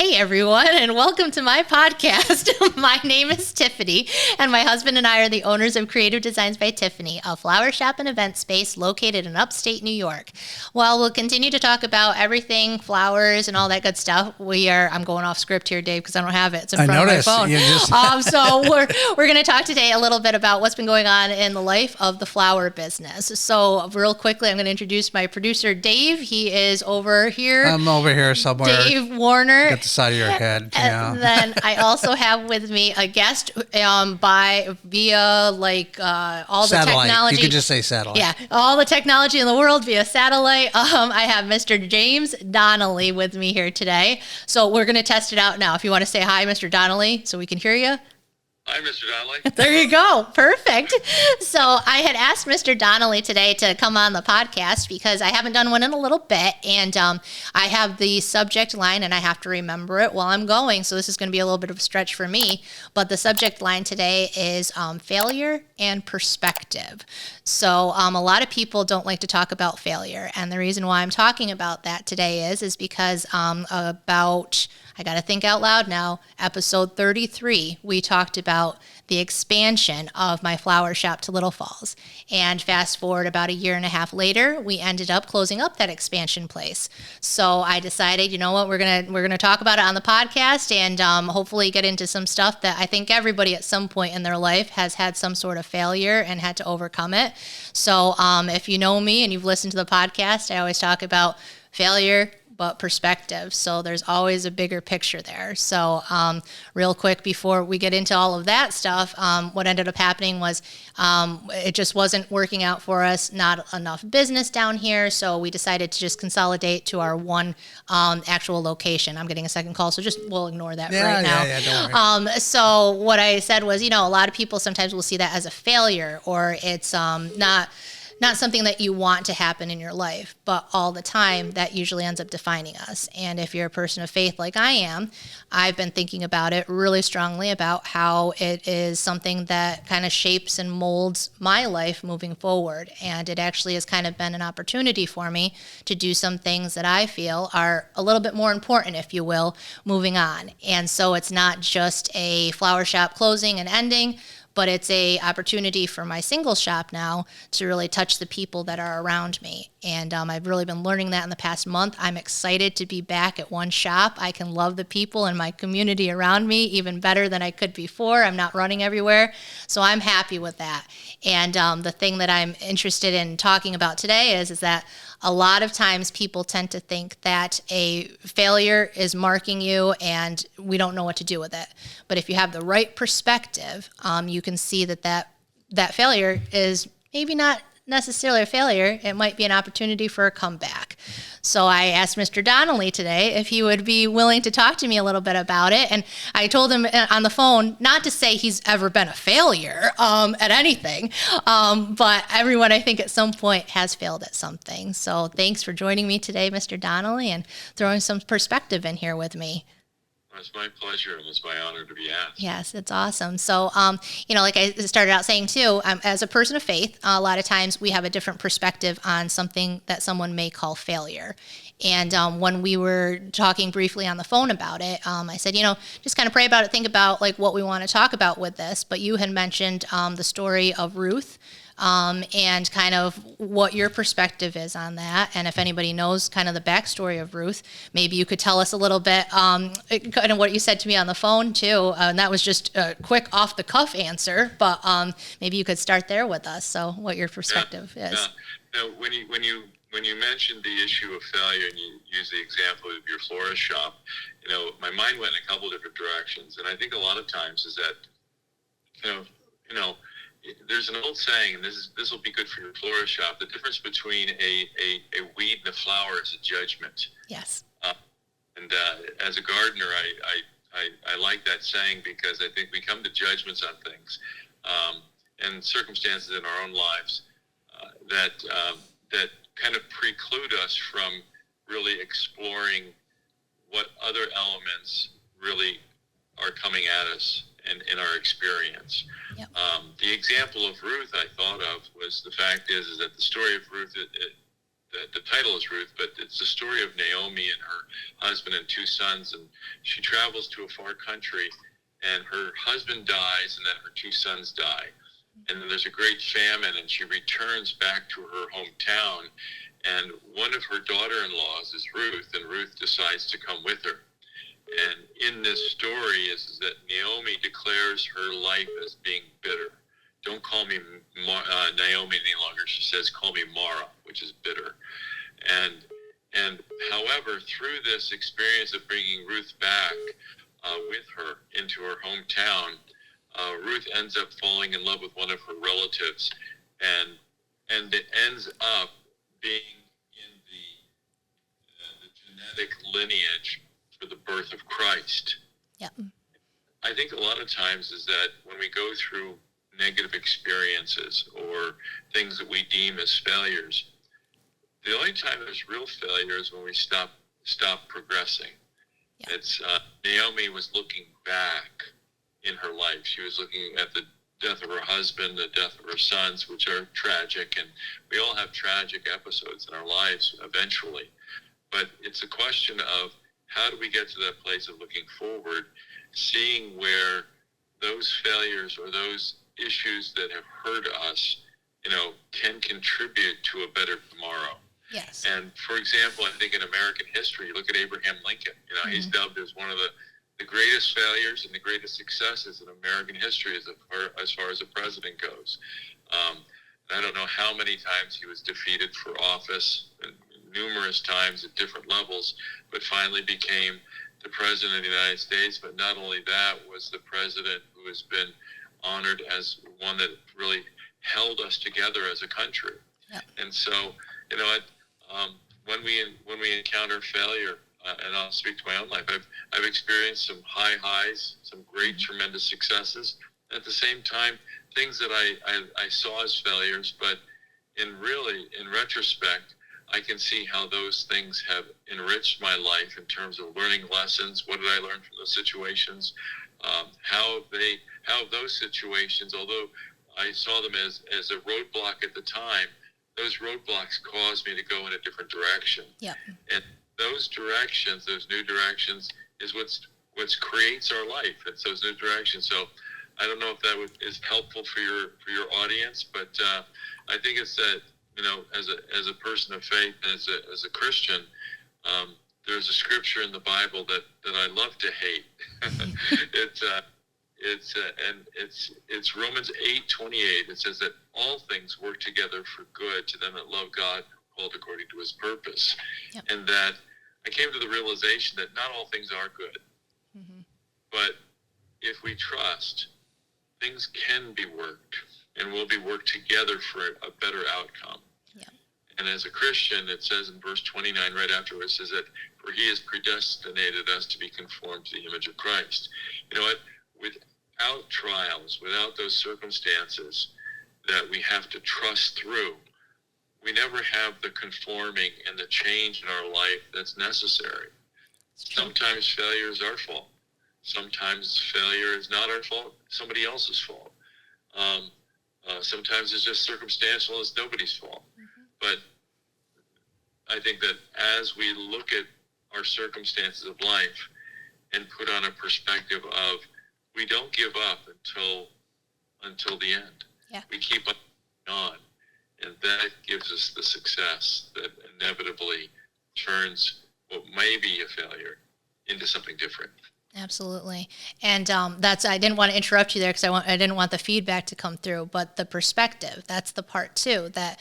Hey everyone, and welcome to my podcast. My name is Tiffany, and my husband and I are the owners of Creative Designs by Tiffany, a flower shop and event space located in upstate New York. While we'll continue to talk about everything, flowers and all that good stuff, I'm going off script here, Dave, because I don't have it. It's in front of my phone. So we're going to talk today a little bit about what's been going on in the life of the flower business. So real quickly, I'm going to introduce my producer, Dave. He is over here. I'm over here somewhere. Dave Warner. Got the side of your head. Yeah. And then I also have with me a guest via all the satellite. technology. You could just say satellite. Yeah, all the technology in the world via satellite. I have Mr. James Donnelly with me here today. So we're going to test it out now. If you want to say hi, Mr. Donnelly, so we can hear you. Hi, Mr. Donnelly. There you go. Perfect. So I had asked Mr. Donnelly today to come on the podcast because I haven't done one in a little bit, and I have the subject line, and I have to remember it while I'm going, so this is going to be a little bit of a stretch for me, but the subject line today is failure and perspective. So a lot of people don't like to talk about failure, and the reason why I'm talking about that today is because I got to think out loud now, episode 33, we talked about the expansion of my flower shop to Little Falls. And fast forward about a year and a half later, we ended up closing up that expansion place. So I decided, you know what, we're gonna talk about it on the podcast and hopefully get into some stuff that I think everybody at some point in their life has had some sort of failure and had to overcome it. So if you know me and you've listened to the podcast, I always talk about failure, but perspective. So there's always a bigger picture there. So real quick before we get into all of that stuff, what ended up happening was it just wasn't working out for us, not enough business down here. So we decided to just consolidate to our one actual location. I'm getting a second call, so we'll ignore that right now. Yeah, don't worry. So what I said was, a lot of people sometimes will see that as a failure, or it's not something that you want to happen in your life, but all the time that usually ends up defining us. And if you're a person of faith like I am, I've been thinking about it really strongly about how it is something that kind of shapes and molds my life moving forward. And it actually has kind of been an opportunity for me to do some things that I feel are a little bit more important, if you will, moving on. And so it's not just a flower shop closing and ending, but it's a opportunity for my single shop now to really touch the people that are around me. And I've really been learning that in the past month. I'm excited to be back at one shop. I can love the people and my community around me even better than I could before. I'm not running everywhere. So I'm happy with that. And the thing that I'm interested in talking about today is that a lot of times people tend to think that a failure is marking you and we don't know what to do with it. But if you have the right perspective, you can see that failure is maybe not necessarily a failure. It might be an opportunity for a comeback. So I asked Mr. Donnelly today if he would be willing to talk to me a little bit about it. And I told him on the phone not to say he's ever been a failure at anything, but everyone I think at some point has failed at something. So thanks for joining me today, Mr. Donnelly, and throwing some perspective in here with me. It's my pleasure, and it's my honor to be asked. Yes, it's awesome. So, like I started out saying too, as a person of faith, a lot of times we have a different perspective on something that someone may call failure. And when we were talking briefly on the phone about it, I said, just kind of pray about it, think about like what we want to talk about with this. But you had mentioned the story of Ruth. And kind of what your perspective is on that. And if anybody knows kind of the backstory of Ruth, maybe you could tell us a little bit, kind of what you said to me on the phone too. And that was just a quick off the cuff answer, but maybe you could start there with us. So what your perspective is. Now, when you mentioned the issue of failure and you used the example of your florist shop, my mind went in a couple different directions. And I think a lot of times is that, there's an old saying, and this will be good for your florist shop. The difference between a weed and a flower is a judgment. Yes. And as a gardener, I like that saying because I think we come to judgments on things and circumstances in our own lives that kind of preclude us from really exploring what other elements really are coming at us in our experience. Yep. The example of Ruth I thought of was the fact is that the story of Ruth, the title is Ruth, but it's the story of Naomi and her husband and 2 sons, and she travels to a far country, and her husband dies, and then her 2 sons die. And then there's a great famine, and she returns back to her hometown, and one of her daughter-in-laws is Ruth, and Ruth decides to come with her. And in this story is that Naomi declares her life as being bitter. Don't call me Naomi any longer. She says, call me Mara, which is bitter. And however, through this experience of bringing Ruth back with her into her hometown, Ruth ends up falling in love with one of her relatives, and it ends up being in the genetic lineage for the birth of Christ. Yeah. I think a lot of times is that when we go through negative experiences or things that we deem as failures, the only time there's real failure is when we stop progressing. Yeah. It's Naomi was looking back in her life. She was looking at the death of her husband, the death of her sons, which are tragic, and we all have tragic episodes in our lives eventually. But it's a question of how do we get to that place of looking forward, seeing where those failures or those issues that have hurt us, can contribute to a better tomorrow. Yes. And for example, I think in American history, you look at Abraham Lincoln. Mm-hmm. He's dubbed as one of the greatest failures and the greatest successes in American history as far as a president goes. I don't know how many times he was defeated for office, numerous times at different levels, but finally became the president of the United States. But not only that, was the president who has been honored as one that really held us together as a country. Yep. And so, when we encounter failure, and I'll speak to my own life, I've experienced some high highs, some great, tremendous successes. At the same time, things that I saw as failures, but in retrospect, I can see how those things have enriched my life in terms of learning lessons. What did I learn from those situations? How those situations, although I saw them as a roadblock at the time, those roadblocks caused me to go in a different direction. Yep. And those directions, those new directions, is what creates our life. It's those new directions. So I don't know if that is helpful for your audience, but I think it's that, as a person of faith, as a Christian, there's a scripture in the Bible that I love to hate. It's Romans 8:28. It says that all things work together for good to them that love God, called according to his purpose. Yep. And that I came to the realization that not all things are good. Mm-hmm. But if we trust, things can be worked and will be worked together for a better outcome. Yep. And as a Christian, it says in verse 29 right afterwards, it says that for he has predestinated us to be conformed to the image of Christ. You know what? Without trials, without those circumstances that we have to trust through, we never have the conforming and the change in our life that's necessary. Sometimes failure is our fault. Sometimes failure is not our fault, somebody else's fault. Sometimes it's just circumstantial, it's nobody's fault. Mm-hmm. But I think that as we look at our circumstances of life and put on a perspective of we don't give up until the end. Yeah. We keep on. And that gives us the success that inevitably turns what may be a failure into something different. Absolutely. And I didn't want to interrupt you there because I didn't want the feedback to come through, but the perspective, that's the part too, that,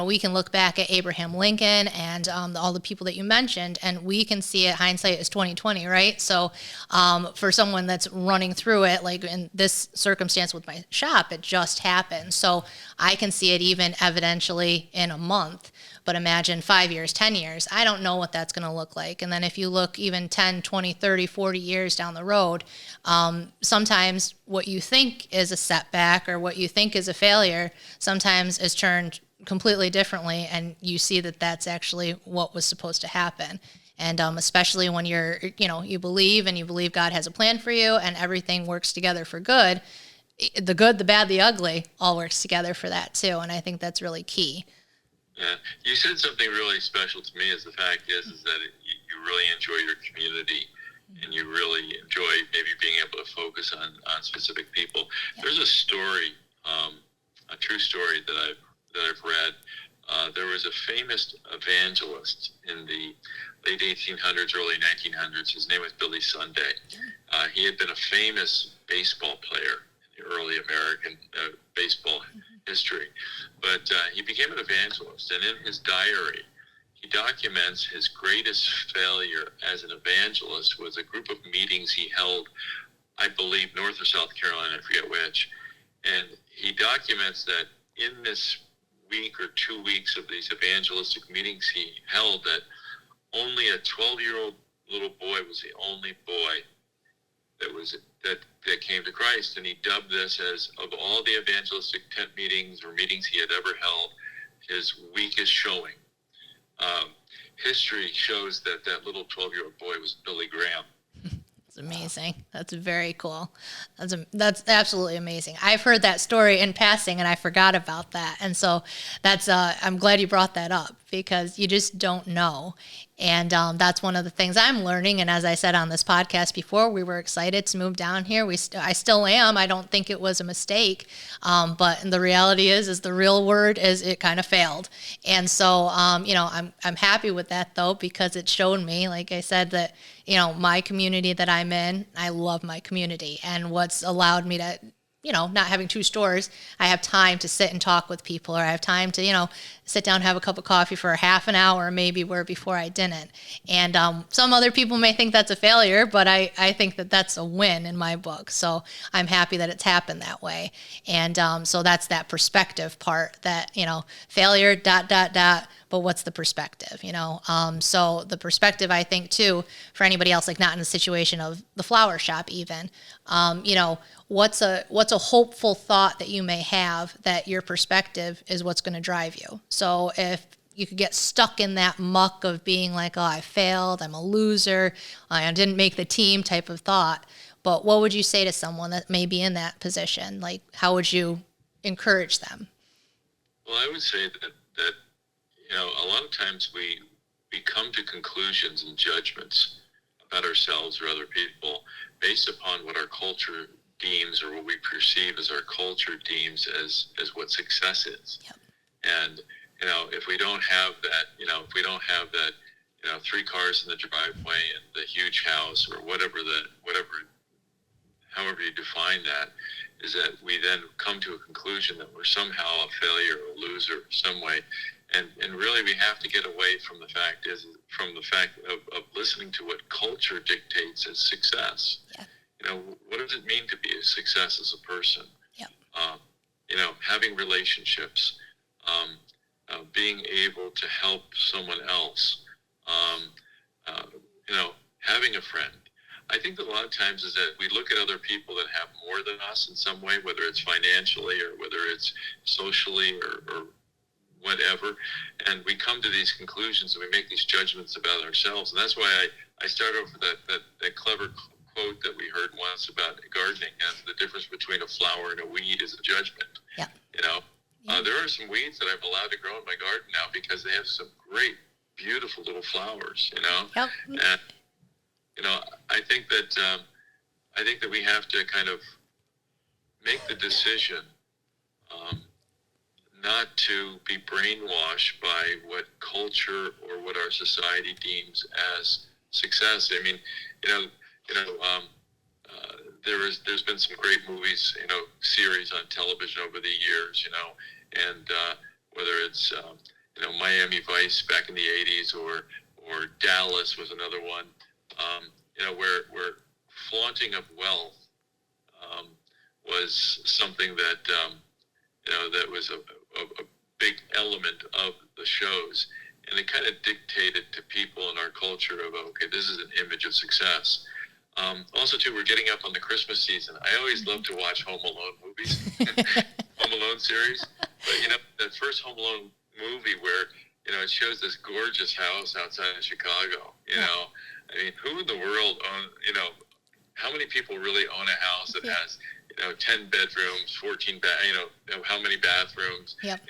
we can look back at Abraham Lincoln and all the people that you mentioned, and we can see it, hindsight is 20/20, right? So for someone that's running through it, like in this circumstance with my shop, it just happened. So I can see it even evidentially in a month. But imagine 5 years, 10 years, I don't know what that's going to look like. And then if you look even 10, 20, 30, 40 years down the road, sometimes what you think is a setback or what you think is a failure sometimes is turned completely differently. And you see that that's actually what was supposed to happen. And especially when you believe God has a plan for you and everything works together for good, the bad, the ugly all works together for that too. And I think that's really key. Yeah, you said something really special to me. Is the fact is that you really enjoy your community, and you really enjoy maybe being able to focus on specific people. Yeah. There's a story, a true story that I've read. There was a famous evangelist in the late 1800s, early 1900s. His name was Billy Sunday. He had been a famous baseball player in the early American baseball history, but he became an evangelist, and in his diary, he documents his greatest failure as an evangelist was a group of meetings he held, I believe, North or South Carolina, I forget which, and he documents that in this week or 2 weeks of these evangelistic meetings he held, that only a 12-year-old little boy was the only boy that came to Christ, and he dubbed this as, of all the evangelistic tent meetings or meetings he had ever held, his weakest showing. History shows that little 12-year-old boy was Billy Graham. It's amazing. That's very cool. That's absolutely amazing. I've heard that story in passing, and I forgot about that. And so that's I'm glad you brought that up, because you just don't know. And that's one of the things I'm learning. And as I said on this podcast before, we were excited to move down here. I still am. I don't think it was a mistake. But the reality is the real word is it kind of failed. And so, I'm happy with that, though, because it showed me, like I said, that, my community that I'm in, I love my community. And what's allowed me to, not having two stores, I have time to sit and talk with people, or I have time to, sit down and have a cup of coffee for a half an hour, maybe, where before I didn't. And some other people may think that's a failure, but I think that that's a win in my book. So I'm happy that it's happened that way. And so that's that perspective part that, failure, ... but what's the perspective, So the perspective, I think, too, for anybody else, like not in the situation of the flower shop even, what's a hopeful thought that you may have that your perspective is what's going to drive you. So if you could get stuck in that muck of being like, oh, I failed, I'm a loser, I didn't make the team type of thought, but what would you say to someone that may be in that position? Like, how would you encourage them? Well, I would say that a lot of times we come to conclusions and judgments about ourselves or other people based upon what our culture deems, or what we perceive as our culture deems as what success is. Yep. And if we don't have that, 3 cars in the driveway and the huge house, or however you define that, is that we then come to a conclusion that we're somehow a failure or a loser some way. And really, we have to get away from the fact of listening to what culture dictates as success. Yeah. What does it mean to be a success as a person? Yeah. Having relationships, being able to help someone else, having a friend. I think that a lot of times is that we look at other people that have more than us in some way, whether it's financially or whether it's socially or whatever, and we come to these conclusions and we make these judgments about ourselves. And that's why I start off with that clever quote that we heard once about gardening, and the difference between a flower and a weed is a judgment. Yeah. There are some weeds that I've allowed to grow in my garden now because they have some great, beautiful little flowers, Yep. And, I think that we have to kind of make the decision not to be brainwashed by what culture or what our society deems as success. I mean, there's been some great movies, series on television over the years, and whether it's Miami Vice back in the 80s or Dallas was another one, where flaunting of wealth was something that that was a big element of the shows, and it kind of dictated to people in our culture of, okay, this is an image of success. Also, too, we're getting up on the Christmas season. I always love to watch Home Alone movies, Home Alone series. But, that first Home Alone movie where, it shows this gorgeous house outside of Chicago, I mean, who in the world how many people really own a house that has, 10 bedrooms, 14 how many bathrooms, yep.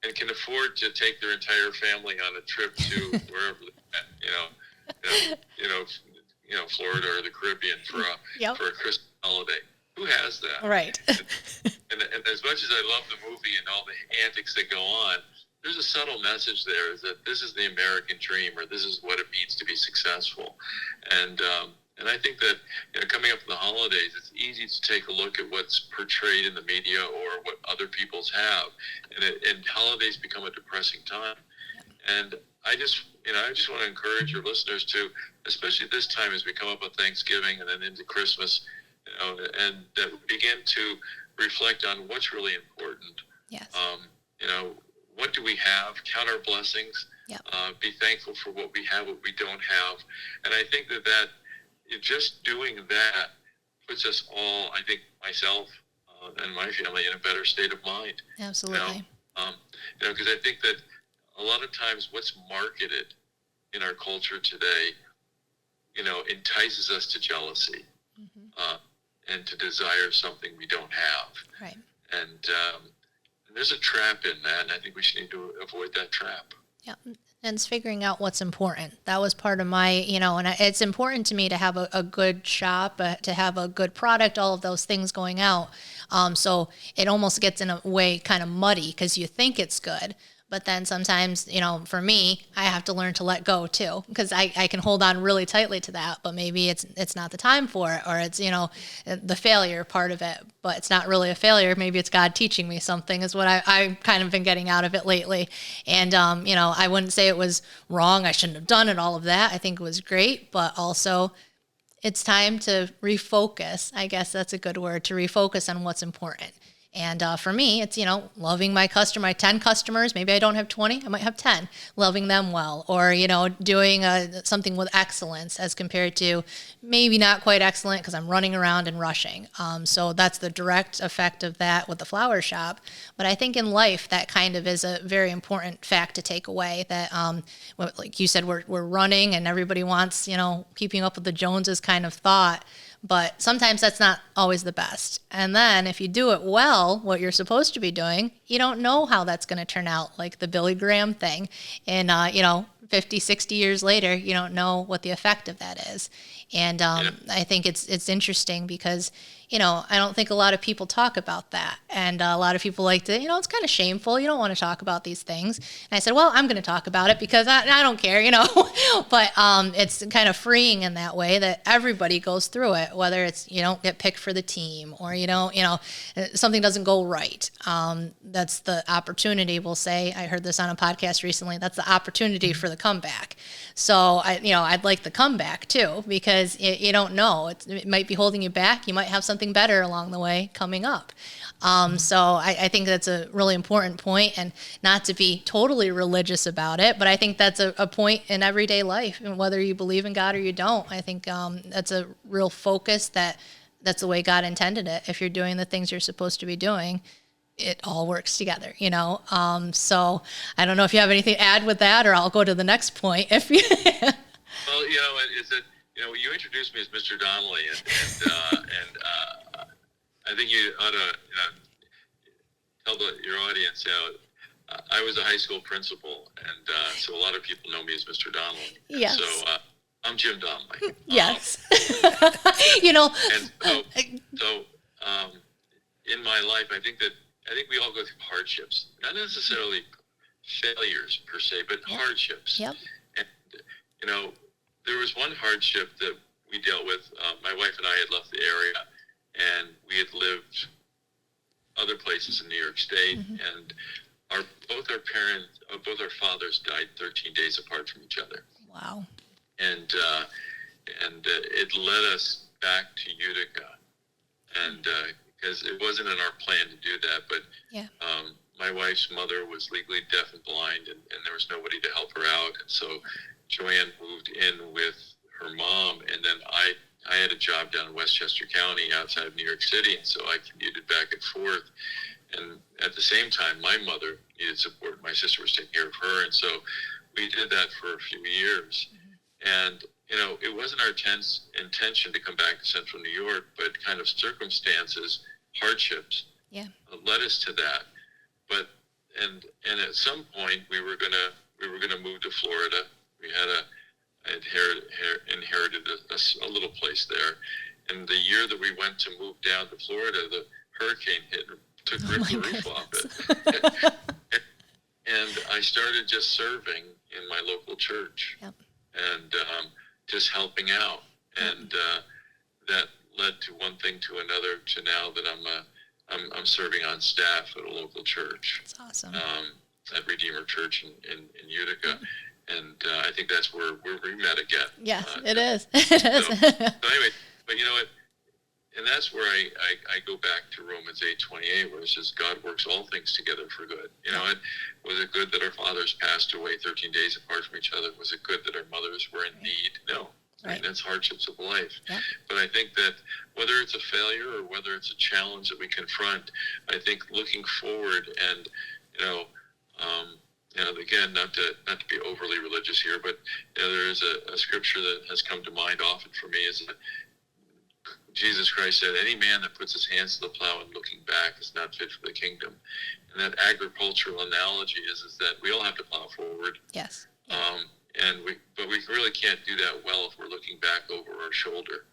and can afford to take their entire family on a trip to wherever they're at, Florida or the Caribbean for a Christmas holiday. Who has that? Right. And as much as I love the movie and all the antics that go on, there's a subtle message there that this is the American dream, or this is what it means to be successful. And I think that coming up to the holidays, it's easy to take a look at what's portrayed in the media or what other people's have, and holidays become a depressing time. And I just want to encourage your listeners to, especially this time as we come up on Thanksgiving and then into Christmas, and that we begin to reflect on what's really important. Yes. What do we have? Count our blessings. Yep. Be thankful for what we have, what we don't have. And I think that just doing that puts us all, I think myself and my family, in a better state of mind. Absolutely. Because I think that a lot of times what's marketed in our culture today, entices us to jealousy, and to desire something we don't have. Right. And there's a trap in that, and I think we should need to avoid that trap. Yeah. And it's figuring out what's important. That was part of my, and it's important to me to have a good shop, to have a good product, all of those things going out. So it almost gets in a way kind of muddy because you think it's good. But then sometimes, for me, I have to learn to let go too, because I can hold on really tightly to that, but maybe it's not the time for it, or it's, the failure part of it, but it's not really a failure. Maybe it's God teaching me something is what I've kind of been getting out of it lately. And, I wouldn't say it was wrong. I shouldn't have done it, all of that. I think it was great, but also it's time to refocus. I guess that's a good word, to refocus on what's important. And for me, it's, loving my 10 customers. Maybe I don't have 20. I might have 10. Loving them well, or, doing something with excellence as compared to maybe not quite excellent because I'm running around and rushing. So that's the direct effect of that with the flower shop. But I think in life, that kind of is a very important fact to take away, that, like you said, we're running and everybody wants, keeping up with the Joneses kind of thought. But sometimes that's not always the best. And then if you do it well, what you're supposed to be doing, you don't know how that's going to turn out, like the Billy Graham thing. And, 50, 60 years later, you don't know what the effect of that is. And I think it's interesting because, I don't think a lot of people talk about that. And a lot of people like to, it's kind of shameful. You don't want to talk about these things. And I said, well, I'm going to talk about it because I don't care, But it's kind of freeing in that way that everybody goes through it, whether it's you don't get picked for the team or something doesn't go right. That's the opportunity, we'll say. I heard this on a podcast recently. That's the opportunity for the comeback. So I'd like the comeback too, because you don't know. It might be holding you back. You might have something better along the way coming up. So I think that's a really important point, and not to be totally religious about it, but I think that's a point in everyday life, and whether you believe in God or you don't. I think that's a real focus that's the way God intended it. If you're doing the things you're supposed to be doing, it all works together, So I don't know if you have anything to add with that, or I'll go to the next point. If you Well, is that you introduced me as Mr. Donnelly, and I think you ought to tell your audience. I was a high school principal, and so a lot of people know me as Mr. Donnelly. Yes. So I'm Jim Donnelly. Yes. And so in my life, I think we all go through hardships, not necessarily failures per se, but hardships. Yep. And there was one hardship that we dealt with. My wife and I had left the area, and we had lived other places in New York State, and both our fathers died 13 days apart from each other. Wow. And it led us back to Utica, and because it wasn't in our plan to do that, but my wife's mother was legally deaf and blind, and there was nobody to help her out, and so Joanne moved in with her mom, and then I had a job down in Westchester County outside of New York City, and so I commuted back and forth. And at the same time, my mother needed support. My sister was taking care of her, and so we did that for a few years. And, it wasn't our intention to come back to Central New York, but kind of circumstances, hardships, led us to that. But and at some point we were gonna move to Florida. I inherited a little place there, and the year that we went to move down to Florida, the hurricane hit and ripped the roof off it. And I started just serving in my local church. Yep. And just helping out, and that led to one thing to another, to now that I'm serving on staff at a local church. That's awesome. At Redeemer Church in Utica, and I think that's where we met again. Yes, it is. It is. So anyway, but you know what? And that's where I go back to Romans 8:28, where it says God works all things together for good. You know, was it good that our fathers passed away 13 days apart from each other? Was it good that our mothers were in need? No. Right. I mean, that's hardships of life. Yeah. But I think that whether it's a failure or whether it's a challenge that we confront, I think looking forward and, again, not to be overly religious here, but there is a scripture that has come to mind often for me, is that Jesus Christ said, any man that puts his hands to the plow and looking back is not fit for the kingdom. And that agricultural analogy is that we all have to plow forward. Yes. But we really can't do that well if we're looking back over our shoulder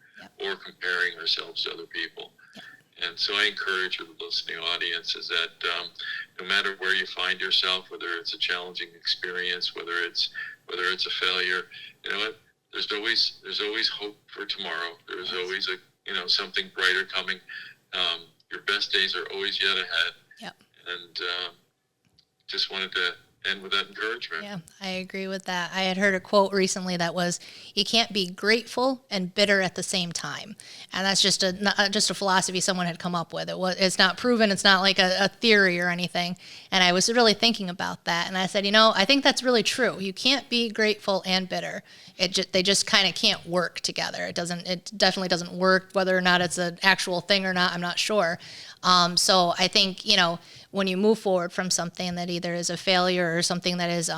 or comparing ourselves to other people. Yep. And so I encourage the listening audience is that no matter where you find yourself, whether it's a challenging experience, whether it's a failure, you know what? There's always hope for tomorrow. There's always something brighter coming. Your best days are always yet ahead. Yep. And just wanted to end with that encouragement. Yeah, I agree with that. I had heard a quote recently that was, you can't be grateful and bitter at the same time. And that's just a philosophy someone had come up with. It's not proven. It's not like a theory or anything. And I was really thinking about that. And I said, I think that's really true. You can't be grateful and bitter. They just kind of can't work together. It definitely doesn't work, whether or not it's an actual thing or not, I'm not sure. So I think, when you move forward from something that either is a failure or something that is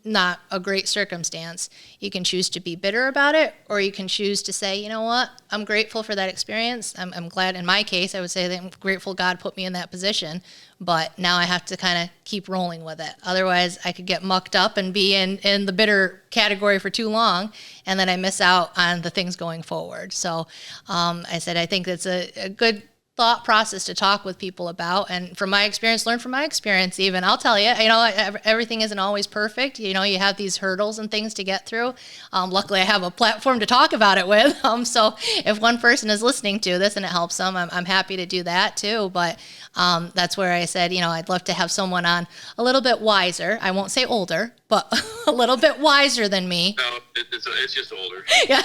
not a great circumstance, you can choose to be bitter about it, or you can choose to say, you know what, I'm grateful for that experience. I'm glad, in my case, I would say that I'm grateful God put me in that position, but now I have to kind of keep rolling with it. Otherwise, I could get mucked up and be in the bitter category for too long, and then I miss out on the things going forward. So I said, I think that's a good thought process to talk with people about, and from my experience, learn from my experience. Even I'll tell you, everything isn't always perfect. You have these hurdles and things to get through. Luckily, I have a platform to talk about it with. So if one person is listening to this and it helps them, I'm happy to do that too. But that's where I said, I'd love to have someone on a little bit wiser. I won't say older, but a little bit wiser than me. No, it's just older. Yeah,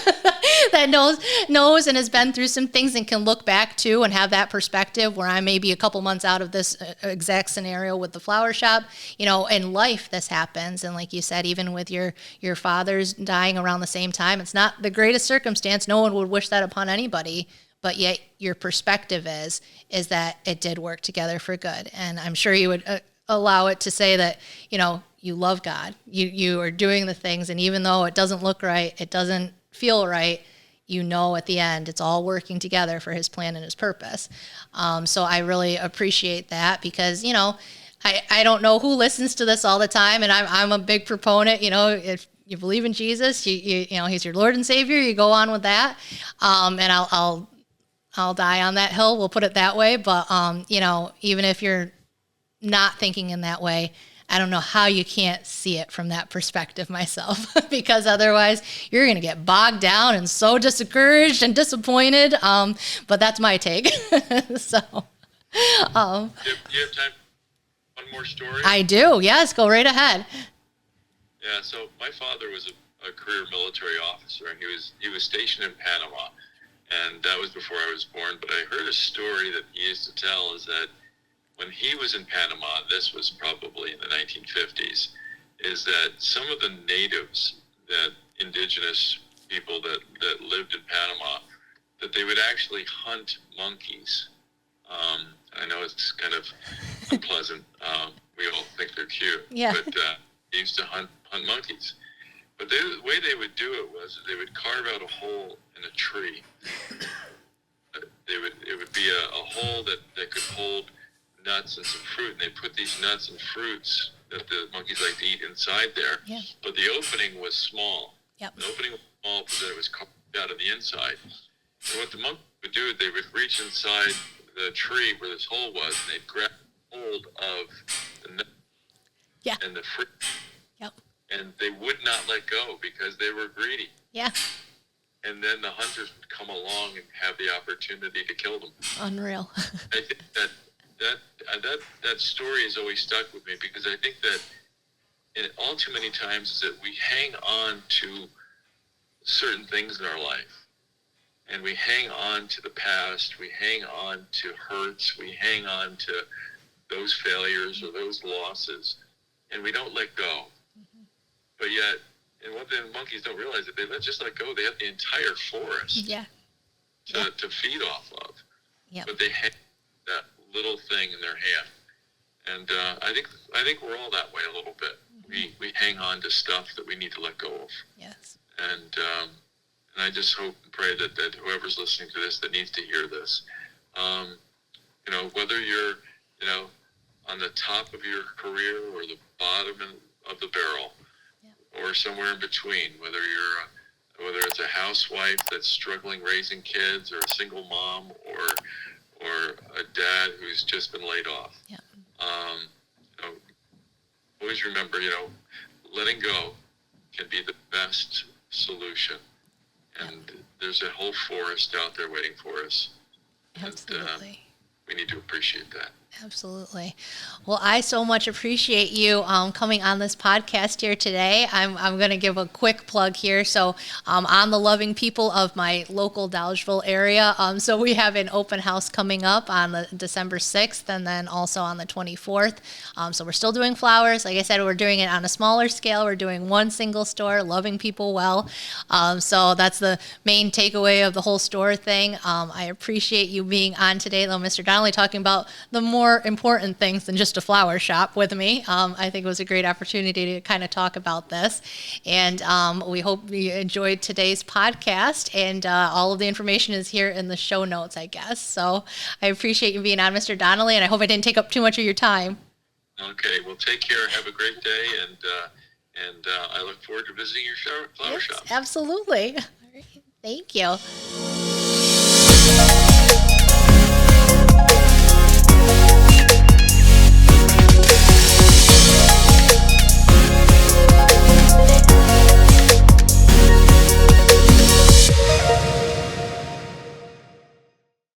that knows and has been through some things and can look back to and have that perspective, where I may be a couple months out of this exact scenario with the flower shop. In life this happens, and like you said, even with your fathers dying around the same time, it's not the greatest circumstance. No one would wish that upon anybody, but yet your perspective is that it did work together for good. And I'm sure you would allow it to say that you love God, you are doing the things, and even though it doesn't look right, it doesn't feel right, at the end, it's all working together for his plan and his purpose. So I really appreciate that, because, I don't know who listens to this all the time, and I'm a big proponent, if you believe in Jesus, he's your Lord and Savior, you go on with that. And I'll die on that hill, we'll put it that way. But, even if you're not thinking in that way, I don't know how you can't see it from that perspective myself, because otherwise you're going to get bogged down and so discouraged and disappointed. But that's my take. So, do you have time for one more story? I do. Yes, go right ahead. Yeah. So my father was a career military officer, and he was stationed in Panama, and that was before I was born. But I heard a story that he used to tell, is that when he was in Panama, this was probably in the 1950s, is that some of the natives, that indigenous people that lived in Panama, that they would actually hunt monkeys. I know it's kind of unpleasant. We all think they're cute, but they used to hunt monkeys. But the way they would do it was they would carve out a hole in a tree. It would be a hole that could hold nuts and some fruit, and they put these nuts and fruits that the monkeys like to eat inside there. Yeah. But the opening was small. Yep. The opening was small because it was carved out of the inside. And what the monkeys would do, they would reach inside the tree where this hole was, and they'd grab hold of the nut Yeah. and the fruit. Yep. And they would not let go because they were greedy. Yeah. And then the hunters would come along and have the opportunity to kill them. Unreal. I think that story has always stuck with me, because I think that all too many times is that we hang on to certain things in our life, and we hang on to the past, we hang on to hurts, we hang on to those failures or those losses, and we don't let go. Mm-hmm. But yet, and what the monkeys don't realize, that they just let go, they have the entire forest to feed off of. Yep. But they have that little thing in their hand. And I think we're all that way a little bit. Mm-hmm. We hang on to stuff that we need to let go of. Yes. And I just hope and pray that whoever's listening to this that needs to hear this, whether you're, on the top of your career or the bottom of the barrel, or somewhere in between, whether it's a housewife that's struggling raising kids, or a single mom, or a dad who's just been laid off. Yeah. Always remember, letting go can be the best solution. And there's a whole forest out there waiting for us. Absolutely. And we need to appreciate that. Absolutely. Well, I so much appreciate you coming on this podcast here today. I'm going to give a quick plug here. So on the loving people of my local Dolgeville area. So we have an open house coming up on the December 6th, and then also on the 24th. So we're still doing flowers. Like I said, we're doing it on a smaller scale. We're doing one single store, loving people well. So that's the main takeaway of the whole store thing. I appreciate you being on today, though, Mr. Donnelly, talking about the more important things than just a flower shop with me. I think it was a great opportunity to kind of talk about this. And we hope you enjoyed today's podcast. And all of the information is here in the show notes, I guess. So I appreciate you being on, Mr. Donnelly, and I hope I didn't take up too much of your time. Okay. Well, take care. Have a great day. And I look forward to visiting your flower shop. Absolutely. All right. Thank you.